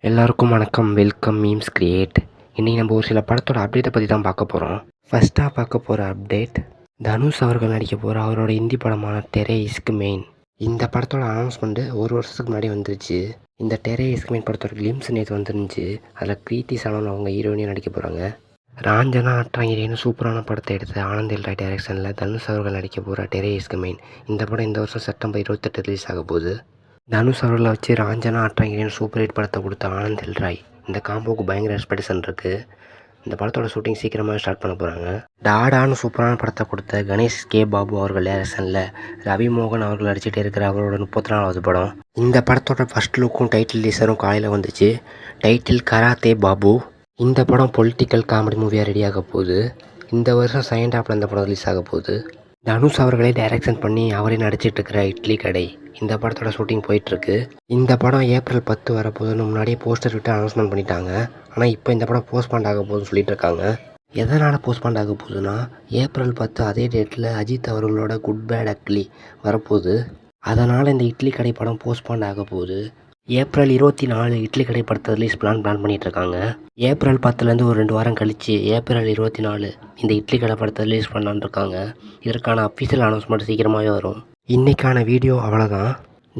எல்லாருக்கும் வணக்கம். Welcome memes create. இன்றைக்கி நம்ம ஒரு சில படத்தோட அப்டேட்டை பற்றி தான் பார்க்க போகிறோம். ஃபஸ்ட்டாக பார்க்க போகிற அப்டேட், தனுஷ் அவர்கள் நடிக்க போகிற அவரோட ஹிந்தி படமான டெரே இஸ்க் மெயின். இந்த படத்தோட அனௌன்ஸ்மெண்ட்டு ஒரு வருஷத்துக்கு முன்னாடி வந்துருச்சு. இந்த டெரே இஸ்க் மெயின் படத்தோட கிளிம்ஸ் நேற்று வந்துருந்துச்சு. அதில் க்ரீத்தி சனோன் அவங்க ஹீரோயினியும் நடிக்க போகிறாங்க. ராஞ்சனா அட்ராங்கிரின்னு சூப்பரான படத்தை எடுத்து ஆனந்த் எல்ராய் டைரக்ஷனில் தனுஷ் அவர்கள் நடிக்க போகிற டெரே இஸ்க் மெயின். இந்த படம் இந்த வருஷம் செப்டம்பர் 28 ரிலீஸ் ஆக போகுது. தனுஷ் அவர்களை வச்சு ராஞ்சனா அட்ராங்கிரின்னு சூப்பர் ஹிட் படத்தை கொடுத்த ஆனந்த் எல்ராய். இந்த காம்போவுக்கு பயங்கர எக்ஸ்பெக்டேஷன் இருக்குது. இந்த படத்தோட ஷூட்டிங் சீக்கிரமாக ஸ்டார்ட் பண்ண போகிறாங்க. டாடான்னு சூப்பரான படத்தை கொடுத்த கணேஷ் கே பாபு அவர்கள் டைரக்ஷனில் ரவி மோகன் அவர்கள் நடிச்சிட்டு இருக்கிற அவரோட 34வது படம். இந்த படத்தோட ஃபர்ஸ்ட் லுக்கும் டைட்டில் டீசரும் காலையில் வந்துச்சு. Title karate Babu. இந்த படம் பொலிட்டிக்கல் காமெடி மூவியாக ரெடியாக போகுது. இந்த வருஷம் செகண்ட் ஹாஃபில் இந்த படம் ரிலீஸ் ஆக போகுது. தனுஷ் அவர்களே டைரக்ஷன் பண்ணி அவரே நடிச்சிட்டு இருக்கிற இட்லி கடை. இந்த படத்தோட ஷூட்டிங் போயிட்டுருக்கு. இந்த படம் ஏப்ரல் 10 வரப்போகுதுன்னு முன்னாடியே போஸ்டர் விட்டு அனௌன்ஸ்மெண்ட் பண்ணிட்டாங்க. ஆனால் இப்போ இந்த படம் போஸ்ட்பாண்ட் ஆக போகுதுன்னு சொல்லிட்டு இருக்காங்க. எதனால் போஸ்ட்பாண்ட் ஆக போகுதுன்னா, ஏப்ரல் 10 அதே டேட்டில் அஜித் அவர்களோட குட் பேட் அக்லி வரப்போகுது. அதனால் இந்த இட்லி கடை படம் போஸ்ட்பாண்ட் ஆக போகுது. ஏப்ரல் 24 இட்லி கடை படத்தை ரிலீஸ் பிளான் பண்ணிட்டு இருக்காங்க. ஏப்ரல் 10லேருந்து ஒரு 2 வாரம் கழித்து ஏப்ரல் 24 இந்த இட்லி கடை படத்தை ரிலீஸ் பண்ணலான்னு இருக்காங்க. இதற்கான அஃபிஷியல் அனௌன்ஸ்மெண்ட் சீக்கிரமாகவே வரும். இன்றைக்கான வீடியோ அவ்வளோதான்.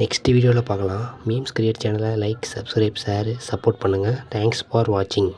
நெக்ஸ்ட் வீடியோவில் பார்க்கலாம். மீம்ஸ் கிரியேட் சேனலை லைக், சப்ஸ்கிரைப், ஷேர், சப்போர்ட் பண்ணுங்கள். தேங்க்ஸ் ஃபார் வாட்சிங்.